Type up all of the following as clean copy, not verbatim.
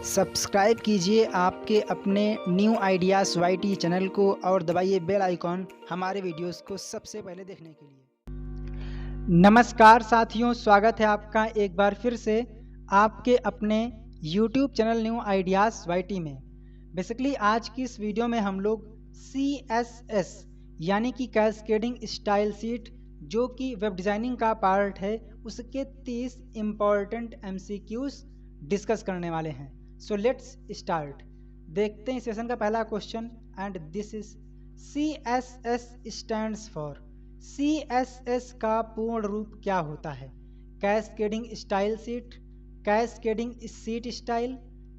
Subscribe कीजिए आपके अपने न्यू आइडियाज़ वाईटी चैनल को और दबाइए बेल आइकॉन हमारे वीडियोस को सबसे पहले देखने के लिए। नमस्कार साथियों, स्वागत है आपका एक बार फिर से आपके अपने YouTube channel new ideas YT में। बेसिकली आज की इस वीडियो में हम लोग CSS यानी कि कैस्केडिंग स्टाइल शीट जो कि वेब डिज़ाइनिंग का पार्ट है उसके 30 इम्पॉर्टेंट MCQs डिस्कस करने वाले हैं। So let's start. देखते हैं सेशन का पहला question and this is CSS stands for. CSS का पूर्ण रूप क्या होता है? Cascading style sheet, cascading sheet style,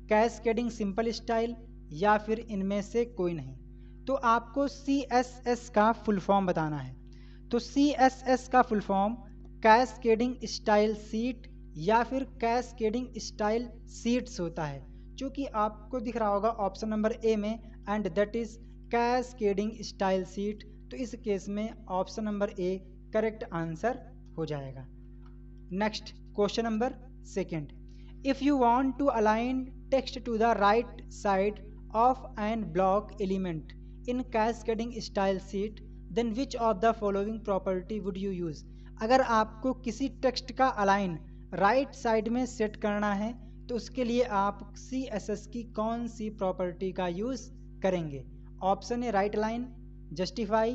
cascading simple style या फिर इनमें से कोई नहीं। तो आपको CSS का फुल फॉर्म बताना है। तो CSS का full form cascading style sheet या फिर कैस्केडिंग स्टाइल शीट्स होता है, जो कि आपको दिख रहा होगा ऑप्शन नंबर ए में, and that is cascading style sheet. तो इस केस में option number A correct answer हो जाएगा। Next question number second, if you want to align text to the right side of an block element in cascading style sheet then which of the following property would you use. अगर आपको किसी text का align right side में set करना है तो उसके लिए आप CSS की कौन सी प्रॉपर्टी का यूज करेंगे? ऑप्शन है right line, justify,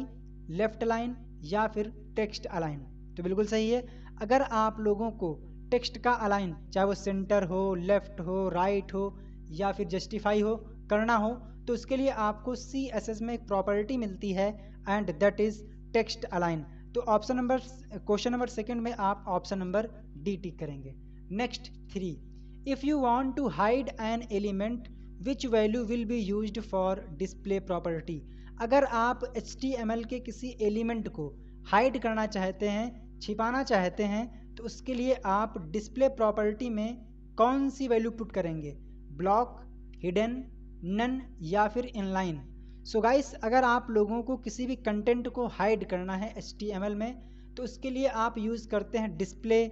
left line या फिर टेक्स्ट अलाइन। तो बिल्कुल सही है। अगर आप लोगों को टेक्स्ट का अलाइन चाहे वो सेंटर हो, लेफ्ट हो, राइट हो या फिर जस्टिफाई हो करना हो तो उसके लिए आपको CSS में एक प्रॉपर्टी मिलती है and that is text align. तो option number question number second में आप ऑप्शन नंबर डी टिक करेंगे। Next 3, if you want to hide an element which value will be used for display property. अगर आप HTML के किसी element को hide करना चाहते हैं, छिपाना चाहते हैं, तो उसके लिए आप डिस्प्ले प्रॉपर्टी में कौन सी वैल्यू पुट करेंगे? ब्लॉक, हिडन, नन या फिर इनलाइन। सो गाइस, अगर आप लोगों को किसी भी कंटेंट को हाइड करना है HTML में तो उसके लिए आप यूज़ करते हैं डिस्प्ले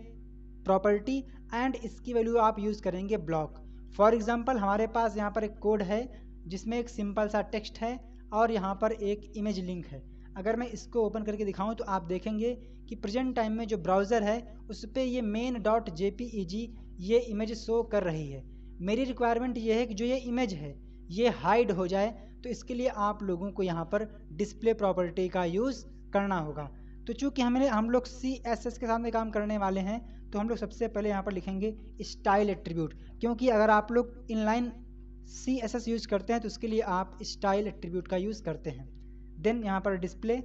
प्रॉपर्टी एंड इसकी वैल्यू आप यूज़ करेंगे ब्लॉक। फॉर एग्जांपल हमारे पास यहाँ पर एक कोड है जिसमें एक सिंपल सा टेक्स्ट है और यहाँ पर एक इमेज लिंक है। अगर मैं इसको ओपन करके दिखाऊं तो आप देखेंगे कि प्रेजेंट टाइम में जो ब्राउज़र है उस पर ये main.jpeg ये इमेज शो कर रही है। मेरी रिक्वायरमेंट ये है कि जो ये इमेज है ये हाइड हो जाए, तो इसके लिए आप लोगों को यहाँ पर डिस्प्ले प्रॉपर्टी का यूज़ करना होगा। तो चूंकि हम लोग CSS के सामने काम करने वाले हैं तो हम लोग सबसे पहले यहाँ पर लिखेंगे स्टाइल एट्रीब्यूट, क्योंकि अगर आप लोग इनलाइन CSS यूज़ करते हैं तो उसके लिए आप स्टाइल एट्रीब्यूट का यूज़ करते हैं। देन यहाँ पर डिस्प्ले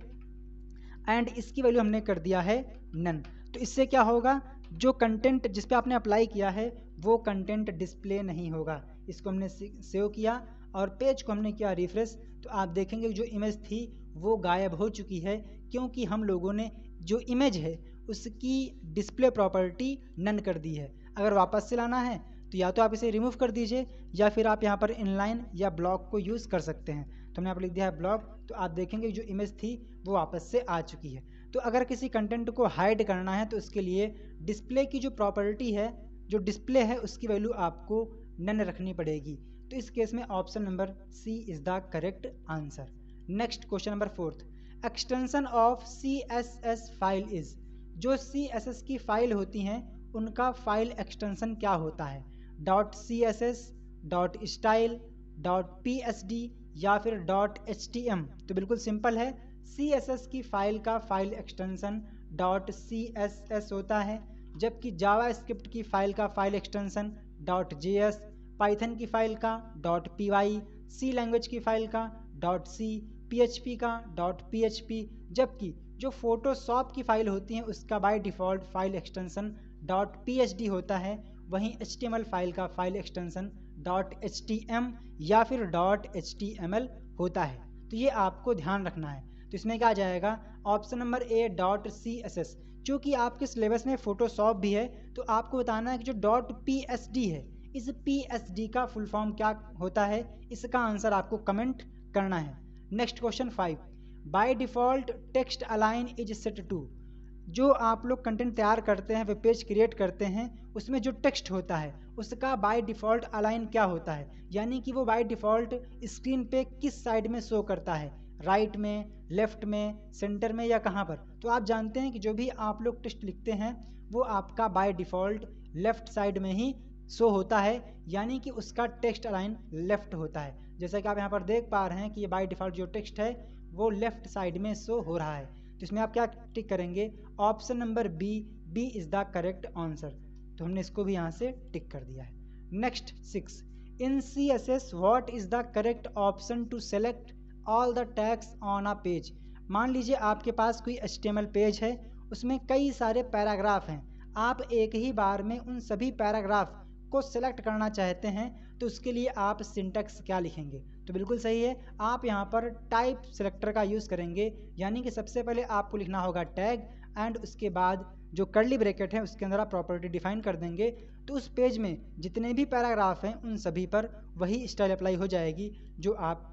एंड इसकी वैल्यू हमने कर दिया है नन। तो इससे क्या होगा, जो कंटेंट जिस पे आपने अप्लाई किया है वो कंटेंट डिस्प्ले नहीं होगा। इसको हमने सेव किया और पेज को हमने किया रिफ्रेश, तो आप देखेंगे जो इमेज थी वो गायब हो चुकी है, क्योंकि हम लोगों ने जो इमेज है उसकी डिस्प्ले प्रॉपर्टी नन कर दी है। अगर वापस से लाना है तो या तो आप इसे रिमूव कर दीजिए या फिर आप यहाँ पर इनलाइन या ब्लॉक को यूज़ कर सकते हैं। तो हमने यहाँ पर लिख दिया है ब्लॉक, तो आप देखेंगे जो इमेज थी वो वापस से आ चुकी है। तो अगर किसी कंटेंट को हाइड करना है तो उसके लिए डिस्प्ले की जो प्रॉपर्टी है, जो डिस्प्ले है उसकी वैल्यू आपको नन रखनी पड़ेगी। तो इस केस में option number C is the correct answer. Next question number 4, extension of CSS file is. जो CSS की फाइल होती हैं उनका फाइल एक्सटेंशन क्या होता है? .css, .style, .psd या फिर .htm। तो बिल्कुल सिंपल है, CSS की फाइल का फाइल एक्सटेंशन .css होता है, जबकि जावास्क्रिप्ट की फाइल का फाइल एक्सटेंशन .js, पाइथन की फाइल का .py, सी लैंग्वेज की फाइल का .c, PHP का .php, जबकि जो फोटोशॉप की फाइल होती है उसका by default file extension .psd होता है। वहीं HTML फाइल का फाइल एक्सटेंशन .htm या फिर .html होता है। तो ये आपको ध्यान रखना है। तो इसमें क्या आ जाएगा? ऑप्शन नंबर ए .css। चूँकि आपके सिलेबस में फोटोशॉप भी है तो आपको बताना है कि जो .psd है इस PSD का फुल फॉर्म क्या होता है, इसका आंसर आपको कमेंट करना है। Next question 5, by default text align is set to. जो आप लोग कंटेंट तैयार करते हैं, वेब पेज क्रिएट करते हैं, उसमें जो टेक्स्ट होता है उसका बाय डिफ़ॉल्ट अलाइन क्या होता है, यानी कि वो बाय डिफ़ॉल्ट स्क्रीन पे किस साइड में शो करता है, राइट में, लेफ्ट में, सेंटर में या कहाँ पर। तो आप जानते हैं कि जो भी आप लोग टेक्स्ट लिखते हैं वो आपका बाय डिफ़ॉल्ट लेफ्ट साइड में ही शो होता है, यानी कि उसका टेक्स्ट अलाइन लेफ्ट होता है। जैसा कि आप यहाँ पर देख पा रहे हैं कि ये बाय डिफ़ॉल्ट जो टेक्स्ट है वो लेफ्ट साइड में शो हो रहा है। तो इसमें आप क्या टिक करेंगे, option number B, B is the correct answer. तो हमने इसको भी यहाँ से टिक कर दिया है। Next 6, in CSS what is the correct option to select all the tags on a page. मान लीजिए आपके पास कोई HTML पेज है, उसमें कई सारे पैराग्राफ हैं, आप एक ही बार में उन सभी पैराग्राफ को सेलेक्ट करना चाहते हैं, तो उसके लिए आप सिंटैक्स क्या लिखेंगे। तो बिल्कुल सही है, आप यहाँ पर टाइप सेलेक्टर का यूज़ करेंगे, यानी कि सबसे पहले आपको लिखना होगा टैग एंड उसके बाद जो कर्ली ब्रैकेट है उसके अंदर आप प्रॉपर्टी डिफाइन कर देंगे। तो उस पेज में जितने भी पैराग्राफ हैं उन सभी पर वही स्टाइल अप्लाई हो जाएगी जो आप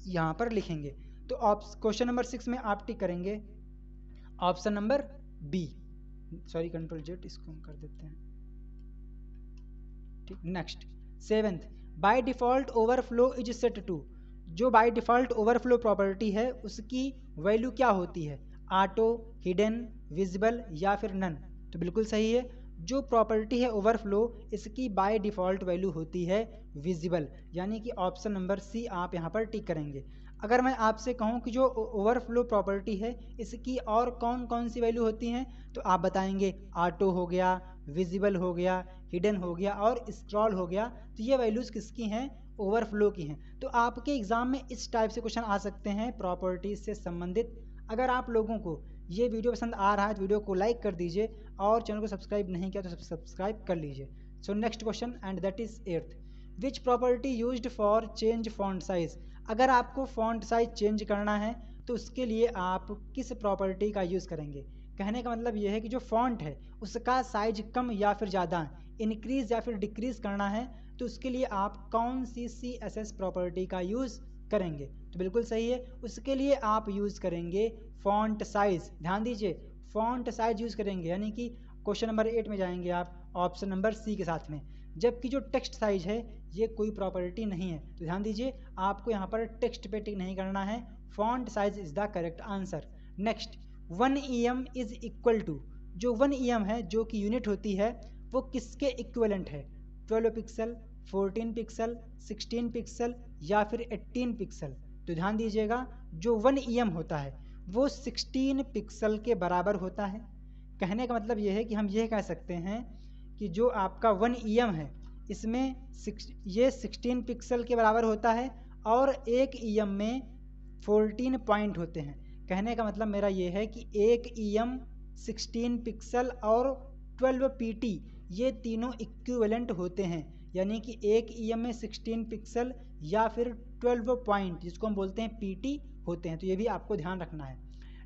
यहाँ पर लिखेंगे। तो क्वेश्चन नंबर 6 में आप टिक करेंगे option number B. Sorry, control Z इसको हम कर देते हैं। ठीक, next 7th, by default overflow is set to. जो बाय डिफ़ॉल्ट ओवरफ्लो प्रॉपर्टी है उसकी वैल्यू क्या होती है, ऑटो, हिडन, विजिबल या फिर नन। तो बिल्कुल सही है, जो प्रॉपर्टी है ओवरफ्लो इसकी बाय डिफ़ॉल्ट वैल्यू होती है विजिबल, यानी कि ऑप्शन नंबर सी आप यहाँ पर टिक करेंगे। अगर मैं आपसे कहूँ कि जो ओवरफ्लो प्रॉपर्टी है इसकी और कौन कौन सी वैल्यू होती हैं, तो आप बताएंगे ऑटो हो गया, विजिबल हो गया, हिडन हो गया और स्क्रॉल हो गया। तो ये वैल्यूज़ किसकी हैं, ओवरफ्लो की हैं। तो आपके एग्ज़ाम में इस टाइप से क्वेश्चन आ सकते हैं प्रॉपर्टीज से संबंधित। अगर आप लोगों को ये वीडियो पसंद आ रहा है तो वीडियो को लाइक कर दीजिए और चैनल को सब्सक्राइब नहीं किया तो सब्सक्राइब कर लीजिए। So next question and that is 8th, which property used for change font size. अगर आपको फॉन्ट साइज चेंज करना है तो उसके लिए आप किस प्रॉपर्टी का यूज़ करेंगे। कहने का मतलब ये है कि जो फॉन्ट है उसका साइज कम या फिर ज़्यादा इंक्रीज़ या फिर डिक्रीज़ करना है, तो उसके लिए आप कौन सी CSS प्रॉपर्टी का यूज़ करेंगे। तो बिल्कुल सही है, उसके लिए आप यूज़ करेंगे फॉन्ट साइज़। ध्यान दीजिए, फॉन्ट साइज यूज़ करेंगे, यानी कि क्वेश्चन नंबर 8 में जाएंगे आप ऑप्शन नंबर सी के साथ में। जबकि जो टेक्स्ट साइज है ये कोई प्रॉपर्टी नहीं है, तो ध्यान दीजिए आपको यहाँ पर टेक्स्ट पे टिक नहीं करना है, font size is the correct answer. Next, 1 EM is equal to. जो 1 EM है, जो कि यूनिट होती है, वो किसके इक्विवेलेंट है, 12 पिक्सल, 14 पिक्सल, 16 पिक्सल या फिर 18 पिक्सल। तो ध्यान दीजिएगा, जो 1 EM होता है वो 16 पिक्सल के बराबर होता है। कहने का मतलब ये है कि हम ये कह सकते हैं कि जो आपका 1 EM है इसमें ये 16 पिक्सल के बराबर होता है और एक EM में 14 पॉइंट होते हैं। कहने का मतलब मेरा ये है कि एक EM, 16 पिक्सल और 12 PT ये तीनों इक्विवेलेंट होते हैं, यानी कि एक EM में 16 पिक्सल या फिर 12 पॉइंट जिसको हम बोलते हैं PT होते हैं। तो ये भी आपको ध्यान रखना है।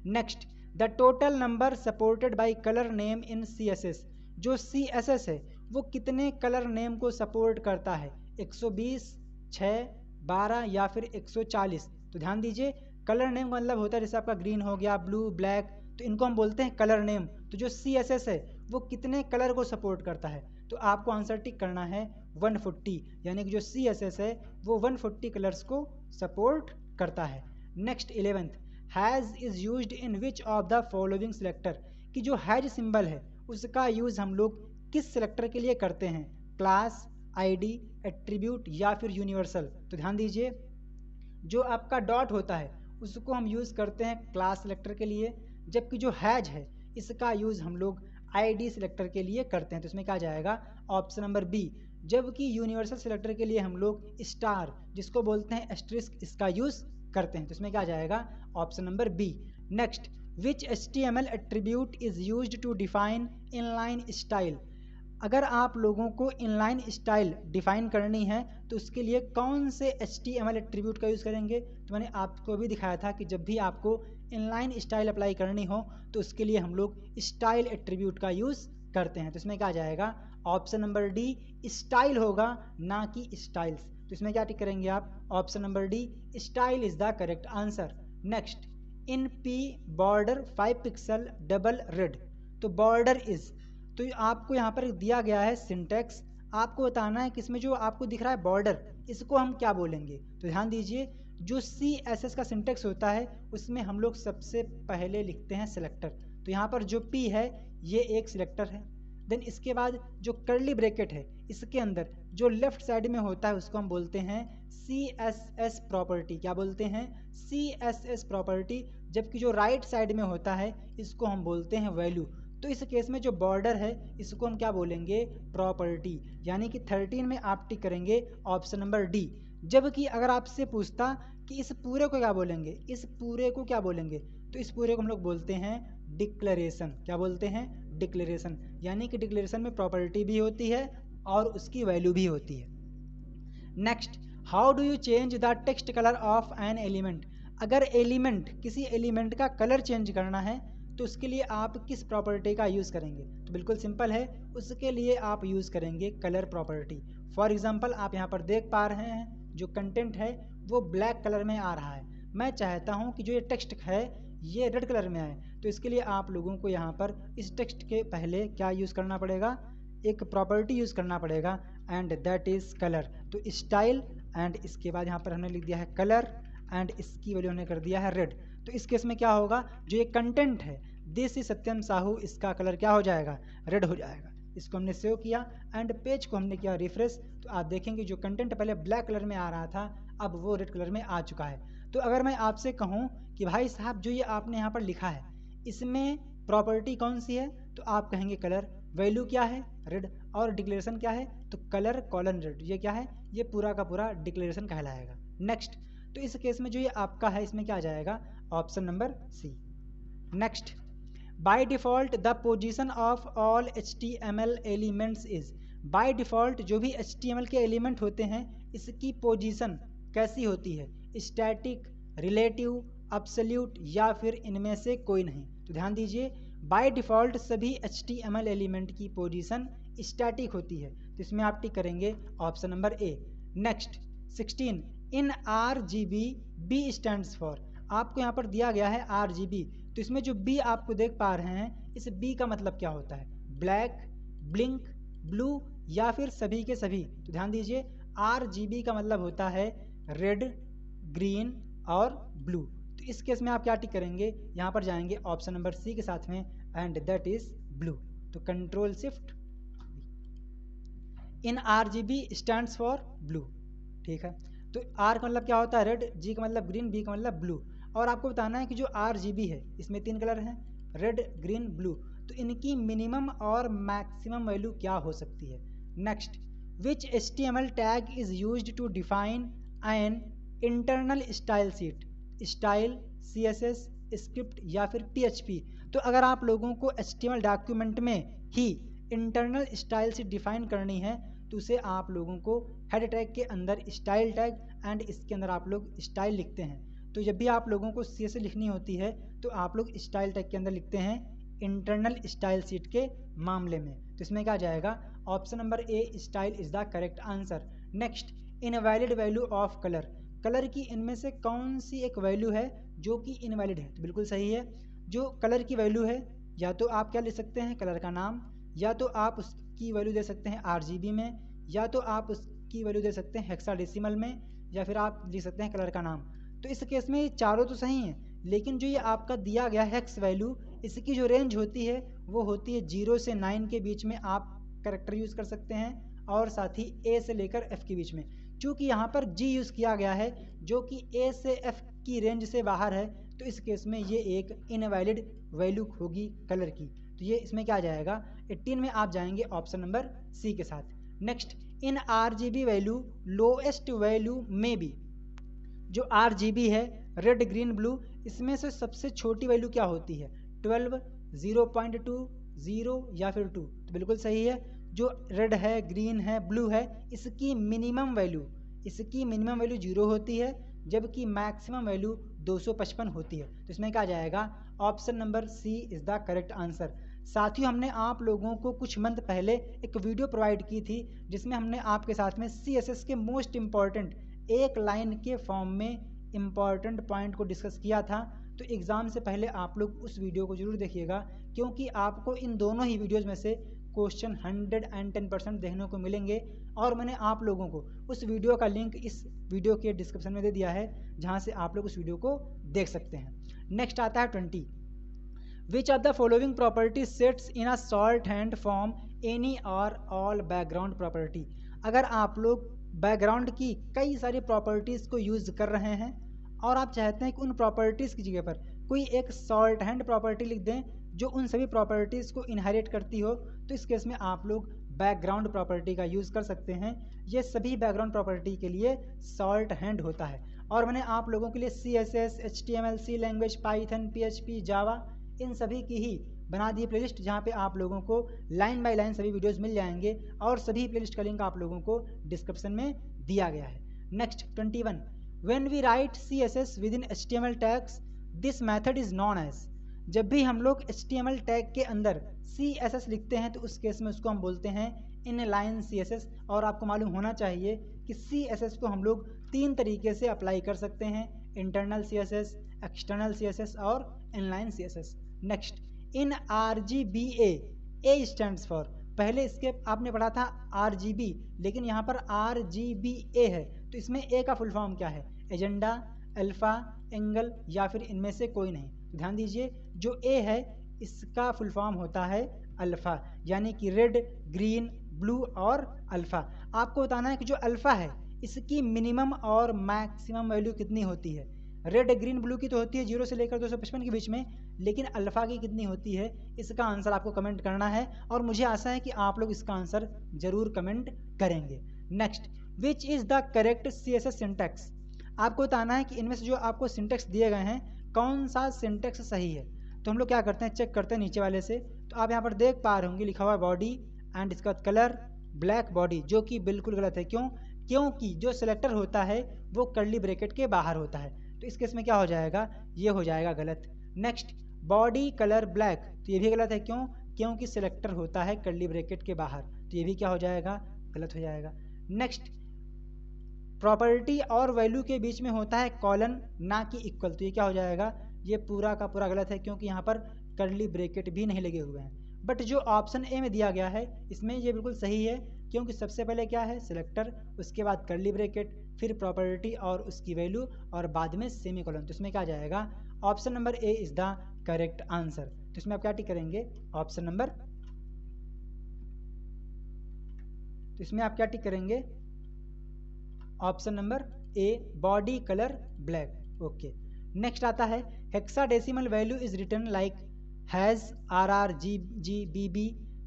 Next, the total number supported by colour name in CSS। जो CSS है वो कितने कलर नेम को सपोर्ट करता है, 120, 6, 12 या फिर 140। तो ध्यान दीजिए, कलर नेम का मतलब होता है जैसे आपका ग्रीन हो गया, ब्लू, ब्लैक, तो इनको हम बोलते हैं कलर नेम। तो जो CSS है वो कितने कलर को सपोर्ट करता है, तो आपको आंसर टिक करना है 140, यानी कि जो CSS है वो 140 कलर्स को सपोर्ट करता है। Next 11th, has is used in which of the following selector. कि जो हैज सिंबल है उसका यूज़ हम लोग किस सेलेक्टर के लिए करते हैं, क्लास, ID, एट्रीब्यूट या फिर यूनिवर्सल। तो ध्यान दीजिए, जो आपका डॉट होता है उसको हम यूज़ करते हैं क्लास सेलेक्टर के लिए, जबकि जो हैज है इसका यूज़ हम लोग ID सेलेक्टर के लिए करते हैं। तो इसमें क्या जाएगा, ऑप्शन नंबर बी। जबकि यूनिवर्सल सेलेक्टर के लिए हम लोग स्टार जिसको बोलते हैं एस्ट्रिस्क, इसका यूज़ करते हैं। तो इसमें क्या जाएगा, option number B. Next, which HTML attribute is used to define inline style. अगर आप लोगों को इनलाइन स्टाइल डिफाइन करनी है तो उसके लिए कौन से HTML एट्रीब्यूट का यूज़ करेंगे। तो मैंने आपको भी दिखाया था कि जब भी आपको इनलाइन स्टाइल अप्लाई करनी हो तो उसके लिए हम लोग स्टाइल एट्रीब्यूट का यूज़ करते हैं। तो इसमें क्या जाएगा, ऑप्शन नंबर डी, स्टाइल होगा ना कि स्टाइल्स। तो इसमें क्या टिक करेंगे आप, option number D, style is the correct answer. Next, in P border 5 pixel double red. तो बॉर्डर इज, तो आपको यहाँ पर दिया गया है सिंटेक्स, आपको बताना है कि इसमें जो आपको दिख रहा है बॉर्डर, इसको हम क्या बोलेंगे। तो ध्यान दीजिए, जो CSS का सिंटेक्स होता है उसमें हम लोग सबसे पहले लिखते हैं सिलेक्टर। तो यहाँ पर जो P है ये एक सिलेक्टर है। देन इसके बाद जो कर्ली ब्रैकेट है इसके अंदर जो लेफ्ट साइड में होता है उसको हम बोलते हैं CSS प्रॉपर्टी। क्या बोलते हैं? CSS property. जबकि जो राइट साइड में होता है इसको हम बोलते हैं वैल्यू। तो इस केस में जो बॉर्डर है इसको हम क्या बोलेंगे? प्रॉपर्टी। यानी कि 13 में आप टिक करेंगे ऑप्शन नंबर डी। जबकि अगर आपसे पूछता कि इस पूरे को क्या बोलेंगे, इस पूरे को क्या बोलेंगे, तो इस पूरे को हम लोग बोलते हैं डिक्लेरेशन। क्या बोलते हैं? डिक्लेरेशन। यानी कि डिक्लेरेशन में प्रॉपर्टी भी होती है और उसकी वैल्यू भी होती है। Next, how do you change the text colour of an element. अगर एलिमेंट, किसी एलिमेंट का कलर चेंज करना है तो उसके लिए आप किस प्रॉपर्टी का यूज़ करेंगे? तो बिल्कुल सिंपल है, उसके लिए आप यूज़ करेंगे कलर प्रॉपर्टी। फॉर एग्जांपल आप यहाँ पर देख पा रहे हैं जो कंटेंट है वो ब्लैक कलर में आ रहा है। मैं चाहता हूँ कि जो ये टेक्स्ट है ये रेड कलर में आए, तो इसके लिए आप लोगों को यहाँ पर इस टेक्स्ट के पहले क्या यूज़ करना पड़ेगा? एक प्रॉपर्टी यूज़ करना पड़ेगा, एंड दैट इज़ कलर। तो स्टाइल, एंड इसके बाद यहाँ पर हमने लिख दिया है कलर, एंड इसकी वैल्यू हमने कर दिया है रेड। तो इस केस में क्या होगा, जो ये कंटेंट है दिस इज सत्यम साहू, इसका कलर क्या हो जाएगा? रेड हो जाएगा। इसको हमने सेव किया एंड पेज को हमने किया रिफ्रेश, तो आप देखेंगे जो कंटेंट पहले ब्लैक कलर में आ रहा था अब वो रेड कलर में आ चुका है। तो अगर मैं आपसे कहूँ कि भाई साहब जो ये आपने यहाँ पर लिखा है इसमें प्रॉपर्टी कौन सी है, तो आप कहेंगे कलर। वैल्यू क्या है? रेड। और डिक्लेरेशन क्या है? तो कलर कॉलन रेड। ये क्या है? ये पूरा का पूरा डिक्लेरेशन कहलाएगा। नेक्स्ट, तो इस केस में जो ये आपका है इसमें क्या आ जाएगा? Option number C. Next, by default the position of all HTML elements is. By default जो भी HTML के एलिमेंट होते हैं इसकी पोजीशन कैसी होती है? स्टैटिक, रिलेटिव, अब्सोल्यूट या फिर इनमें से कोई नहीं। तो ध्यान दीजिए, बाय डिफ़ॉल्ट सभी HTML एलिमेंट की पोजीशन स्टैटिक होती है, तो इसमें आप टिक करेंगे option number A. Next 16, in RGB B stands for. आपको यहाँ पर दिया गया है RGB, तो इसमें जो B आपको देख पा रहे हैं इस B का मतलब क्या होता है? ब्लैक, ब्लिंक, ब्लू या फिर सभी के सभी। तो ध्यान दीजिए RGB का मतलब होता है रेड, ग्रीन और ब्लू। तो इस केस में आप क्या टिक करेंगे? यहाँ पर जाएंगे ऑप्शन नंबर सी के साथ में, एंड दैट इज ब्लू। तो control shift, in RGB stands for blue. ठीक है, तो R का मतलब क्या होता है? रेड, G का मतलब ग्रीन, B का मतलब ब्लू। और आपको बताना है कि जो RGB है इसमें 3 कलर हैं, रेड, ग्रीन, ब्लू। तो इनकी मिनिमम और मैक्सिमम वैल्यू क्या हो सकती है? Next, which HTML tag is used to define an internal style sheet. Style, CSS, script या फिर PHP। तो अगर आप लोगों को HTML डॉक्यूमेंट में ही इंटरनल स्टाइल शीट डिफाइन करनी है तो उसे आप लोगों को हेड टैग के अंदर स्टाइल टैग एंड इसके अंदर आप लोग स्टाइल लिखते हैं। तो जब भी आप लोगों को CSS लिखनी होती है तो आप लोग स्टाइल टैग के अंदर लिखते हैं इंटरनल स्टाइल शीट के मामले में। तो इसमें क्या जाएगा? Option number A, style is the correct answer. Next, invalid value of colour. Colour की इनमें से कौन सी एक वैल्यू है जो कि इनवैलिड है? तो बिल्कुल सही है, जो कलर की वैल्यू है या तो आप क्या लिख सकते हैं? कलर का नाम, या तो आप उसकी वैल्यू दे सकते हैं RGB में, या तो आप उसकी वैल्यू दे सकते हैं हेक्साडेसिमल में, या फिर आप लिख सकते हैं कलर का नाम। तो इस केस में चारों तो सही हैं, लेकिन जो ये आपका दिया गया हेक्स वैल्यू इसकी जो रेंज होती है वो होती है 0 से 9 के बीच में आप करेक्टर यूज़ कर सकते हैं, और साथ ही A से लेकर F के बीच में। चूँकि यहाँ पर G यूज़ किया गया है जो कि A से F की रेंज से बाहर है, तो इस केस में ये एक इनवैलिड वैल्यू होगी कलर की। तो ये इसमें क्या जाएगा? 18 में आप जाएंगे ऑप्शन नंबर सी के साथ। नेक्स्ट, इन RGB वैल्यू लोएस्ट वैल्यू में बी। जो RGB है रेड, ग्रीन, ब्लू, इसमें से सबसे छोटी वैल्यू क्या होती है? 12, 0.2, 0 या फिर 2। तो बिल्कुल सही है, जो रेड है, ग्रीन है, ब्लू है, इसकी मिनिमम वैल्यू 0 होती है, जबकि मैक्सिमम वैल्यू 255 होती है। तो इसमें क्या जाएगा? Option number C is the correct answer. साथियों, हमने आप लोगों को कुछ मंथ पहले एक वीडियो प्रोवाइड की थी जिसमें हमने आपके साथ में CSS के मोस्ट इम्पॉर्टेंट एक लाइन के फॉर्म में इम्पॉर्टेंट पॉइंट को डिस्कस किया था। तो तो एग्ज़ाम से पहले आप लोग उस वीडियो को ज़रूर देखिएगा, क्योंकि आपको इन दोनों ही वीडियोज़ में से क्वेश्चन 110% देखने को मिलेंगे। और मैंने आप लोगों को उस वीडियो का लिंक इस वीडियो के डिस्क्रिप्शन में दे दिया है, जहाँ से आप लोग उस वीडियो को देख सकते हैं। नेक्स्ट आता है 20। विच of the following property sets in a short hand form any और ऑल बैकग्राउंड प्रॉपर्टी। अगर आप लोग बैकग्राउंड की कई सारी प्रॉपर्टीज़ को यूज़ कर रहे हैं और आप चाहते हैं कि उन प्रॉपर्टीज़ की जगह पर कोई एक शॉर्ट हैंड प्रॉपर्टी लिख दें जो उन सभी प्रॉपर्टीज़ को इनहेरिट करती हो, तो इस केस में आप लोग बैकग्राउंड प्रॉपर्टी का यूज़ कर सकते हैं। ये सभी बैकग्राउंड प्रॉपर्टी के लिए शॉर्ट हैंड होता है। और मैंने आप लोगों के लिए CSS, HTML, C language, Python, PHP, जावा, इन सभी की ही बना दी प्लेलिस्ट, जहाँ पे आप लोगों को लाइन बाय लाइन सभी वीडियोस मिल जाएंगे और सभी प्लेलिस्ट का लिंक आप लोगों को डिस्क्रिप्शन में दिया गया है। Next 21। When we write CSS within HTML tags this method is known as. जब भी हम लोग HTML टैग के अंदर CSS लिखते हैं तो उस केस में उसको हम बोलते हैं इनलाइन CSS। और आपको मालूम होना चाहिए कि CSS को हम लोग 3 तरीके से अप्लाई कर सकते हैं, इंटरनल CSS, एक्सटर्नल CSS और inline CSS। Next, in RGBA, A stands for, पहले इसके आपने पढ़ा था RGB, लेकिन यहाँ पर RGBA है, तो इसमें A का फुल फॉर्म क्या है? एजेंडा, अल्फा, एंगल या फिर इनमें से कोई नहीं। ध्यान दीजिए, जो A है इसका फुल फॉर्म होता है अल्फा, यानी कि रेड, ग्रीन, ब्लू और अल्फा। आपको बताना है कि जो अल्फा है इसकी मिनिमम और मैक्सिमम वैल्यू कितनी होती है। रेड, ग्रीन, ब्लू की तो होती है 0 से लेकर 255 के बीच में, लेकिन अल्फा की कितनी होती है, इसका आंसर आपको कमेंट करना है और मुझे आशा है कि आप लोग इसका आंसर जरूर कमेंट करेंगे। Next, which is the correct CSS syntax. आपको बताना है कि इनमें से जो आपको सिंटैक्स दिए गए हैं कौन सा सिंटैक्स सही है। तो हम लोग क्या करते हैं, चेक करते हैं नीचे वाले से। तो आप यहाँ पर देख पा रहे होंगे लिखा हुआ है बॉडी एंड इसका कलर ब्लैक बॉडी, जो कि बिल्कुल गलत है। क्यों? क्योंकि जो सिलेक्टर होता है वो कर्ली ब्रैकेट के बाहर होता है, तो इस केस में क्या हो जाएगा, ये हो जाएगा गलत। नेक्स्ट, बॉडी कलर ब्लैक, तो ये भी गलत है। क्यों? क्योंकि सिलेक्टर होता है कर्ली ब्रैकेट के बाहर, तो ये भी क्या हो जाएगा, गलत हो जाएगा। नेक्स्ट, प्रॉपर्टी और वैल्यू के बीच में होता है कॉलन ना कि इक्वल, तो ये क्या हो जाएगा, ये पूरा का पूरा गलत है, क्योंकि यहाँ पर कर्ली ब्रैकेट भी नहीं लगे हुए हैं। बट जो ऑप्शन ए में दिया गया है इसमें ये बिल्कुल सही है, क्योंकि सबसे पहले क्या है, सिलेक्टर, उसके बाद कर्ली ब्रैकेट, फिर प्रॉपर्टी और उसकी वैल्यू और बाद में सेमीकोलन। तो इसमें क्या जाएगा, option number A is the correct answer. तो इसमें आप क्या टिक करेंगे, ऑप्शन नंबर, तो इसमें आप क्या टिक करेंगे, option number A, body colour black. Okay. Next आता है, hexadecimal value is written like has RRGBB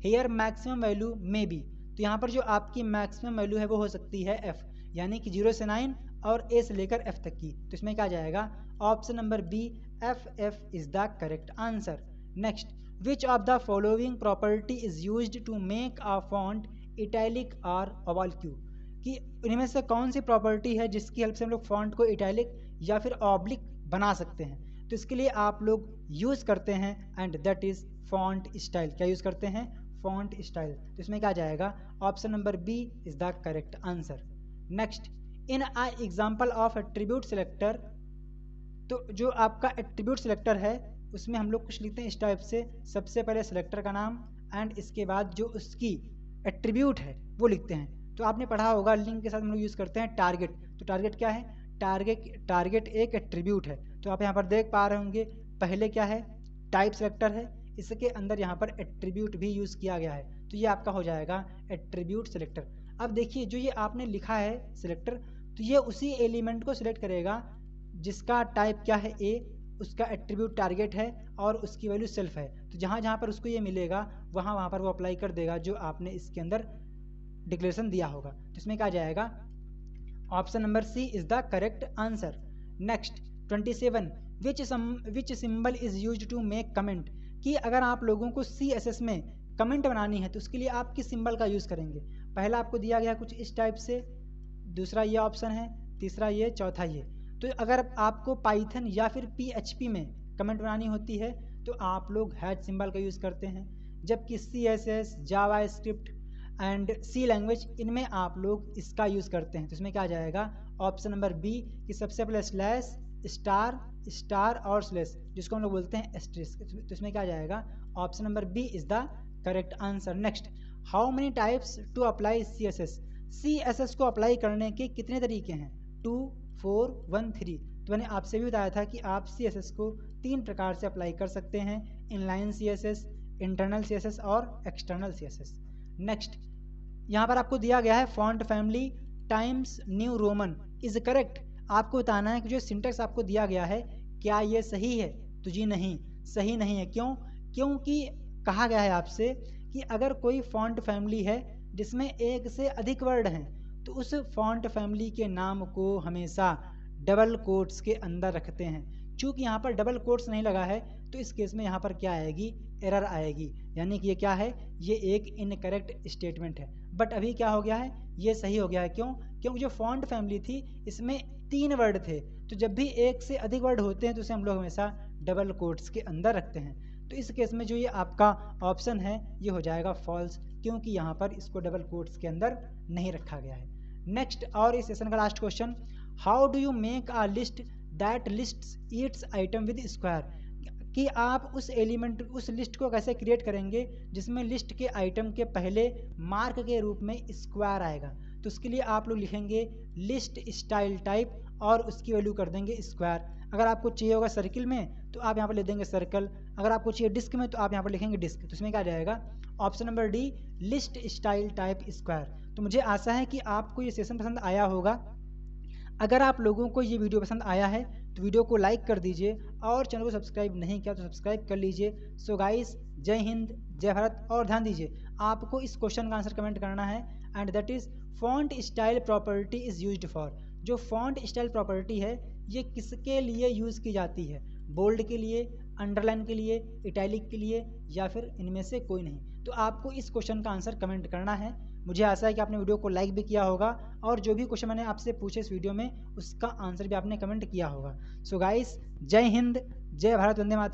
here maximum value may be. तो यहाँ पर जो आपकी मैक्सिमम वैल्यू है वो हो सकती है F, यानी कि 0 से 9 और A से लेकर F तक की। तो इसमें क्या जाएगा, option number B, FF is the correct answer. Next, which of the following property is used to make a font italic और ओबलिक्यू, कि इनमें से कौन सी प्रॉपर्टी है जिसकी हेल्प से हम लोग फॉन्ट को इटैलिक या फिर ऑब्लिक बना सकते हैं। तो इसके लिए आप लोग यूज़ करते हैं and that is font style. क्या यूज़ करते हैं, फॉन्ट स्टाइल। तो इसमें क्या जाएगा, option number B is the correct answer. Next, in a example of attribute selector, तो जो आपका एट्रीब्यूट सिलेक्टर है उसमें हम लोग कुछ लिखते हैं इस टाइप से, सबसे पहले सिलेक्टर का नाम एंड इसके बाद जो उसकी एट्रीब्यूट है वो लिखते हैं। तो आपने पढ़ा होगा लिंक के साथ हम लोग यूज़ करते हैं टारगेट। तो टारगेट क्या है, टारगेट एक एट्रीब्यूट है। तो आप यहाँ पर देख पा रहे होंगे पहले क्या है, टाइप सिलेक्टर है, इसके अंदर यहाँ पर एट्रीब्यूट भी यूज़ किया गया है, तो ये आपका हो जाएगा एट्रीब्यूट सिलेक्टर। अब देखिए जो ये आपने लिखा है सिलेक्टर, तो ये उसी एलिमेंट को सिलेक्ट करेगा जिसका टाइप क्या है A, उसका एट्रीब्यूट टारगेट है और उसकी वैल्यू सेल्फ है। तो जहाँ जहाँ पर उसको ये मिलेगा वहाँ पर वो अप्लाई कर देगा जो आपने इसके अंदर डिक्लेरेशन दिया होगा। तो इसमें क्या जाएगा, option number C is the correct answer. Next 27, which symbol is used to make comment, कि अगर आप लोगों को CSS में कमेंट बनानी है तो उसके लिए आप किस सिंबल का यूज़ करेंगे। पहला आपको दिया गया कुछ इस टाइप से, दूसरा ये ऑप्शन है, तीसरा ये, चौथा ये। तो अगर आपको पाइथन या फिर PHP में कमेंट बनानी होती है तो आप लोग हैश सिंबल का यूज़ करते हैं, जबकि CSS, JavaScript and C language इनमें आप लोग इसका यूज़ करते हैं। तो इसमें क्या आ जाएगा, ऑप्शन नंबर बी कि सबसे पहले स्लैश स्टार, स्टार और स्लेस, जिसको हम लोग बोलते हैं एस्ट्रिस्क। तो इसमें क्या आ जाएगा, option number B is the correct answer. Next, how many types to apply CSS? CSS को अप्लाई करने के कितने तरीके हैं? 2, 4, 1, 3। तो मैंने आपसे भी बताया था कि आप CSS को 3 प्रकार से अप्लाई कर सकते हैं, इनलाइन CSS, इंटरनल CSS और एक्सटर्नल CSS। नेक्स्ट, यहाँ पर आपको दिया गया है font family times new Roman is correct. आपको बताना है कि जो सिंटेक्स आपको दिया गया है क्या ये सही है? तो जी नहीं, सही नहीं है। क्यों? क्योंकि कहा गया है आपसे कि अगर कोई फॉन्ट फैमिली है जिसमें एक से अधिक वर्ड हैं तो उस फॉन्ट फैमिली के नाम को हमेशा डबल कोट्स के अंदर रखते हैं। चूंकि यहाँ पर डबल कोट्स नहीं लगा है तो इस केस में यहाँ पर क्या आएगी, एरर आएगी, यानी कि ये क्या है, ये एक इनकरेक्ट स्टेटमेंट है। बट अभी क्या हो गया है, ये सही हो गया है। क्यों? क्योंकि जो फॉन्ट फैमिली थी इसमें 3 वर्ड थे, तो जब भी एक से अधिक वर्ड होते हैं तो उसे हम लोग हमेशा डबल कोट्स के अंदर रखते हैं। तो इस केस में जो ये आपका ऑप्शन है ये हो जाएगा फॉल्स, क्योंकि यहाँ पर इसको डबल कोट्स के अंदर नहीं रखा गया है। नेक्स्ट, और इस सेशन का last question, how do you make a list that lists each item with square? कि आप उस एलिमेंट, उस लिस्ट को कैसे क्रिएट करेंगे जिसमें लिस्ट के आइटम के पहले मार्क के रूप में स्क्वायर आएगा। तो उसके लिए आप लोग लिखेंगे लिस्ट स्टाइल टाइप और उसकी वैल्यू कर देंगे स्क्वायर। अगर आपको चाहिए होगा सर्किल में तो आप यहाँ पर लिख देंगे सर्कल, अगर आपको चाहिए डिस्क में तो आप यहाँ पर लिखेंगे डिस्क। तो इसमें क्या आ जाएगा, option number D, list style type square. तो मुझे आशा है कि आपको ये सेशन पसंद आया होगा। अगर आप लोगों को ये वीडियो पसंद आया है तो वीडियो को लाइक कर दीजिए और चैनल को सब्सक्राइब नहीं किया तो सब्सक्राइब कर लीजिए। सो गाइस, जय हिंद, जय भारत। और ध्यान दीजिए, आपको इस क्वेश्चन का आंसर कमेंट करना है, and that is font style property is used for. जो फॉन्ट स्टाइल प्रॉपर्टी है ये किसके लिए यूज़ की जाती है? बोल्ड के लिए, अंडरलाइन के लिए, इटैलिक के लिए, या फिर इनमें से कोई नहीं? तो आपको इस क्वेश्चन का आंसर कमेंट करना है। मुझे आशा है कि आपने वीडियो को लाइक भी किया होगा और जो भी क्वेश्चन मैंने आपसे पूछे इस वीडियो में उसका आंसर भी आपने कमेंट किया होगा। सो गाइस, जय हिंद, जय भारत, वंदे मातरम।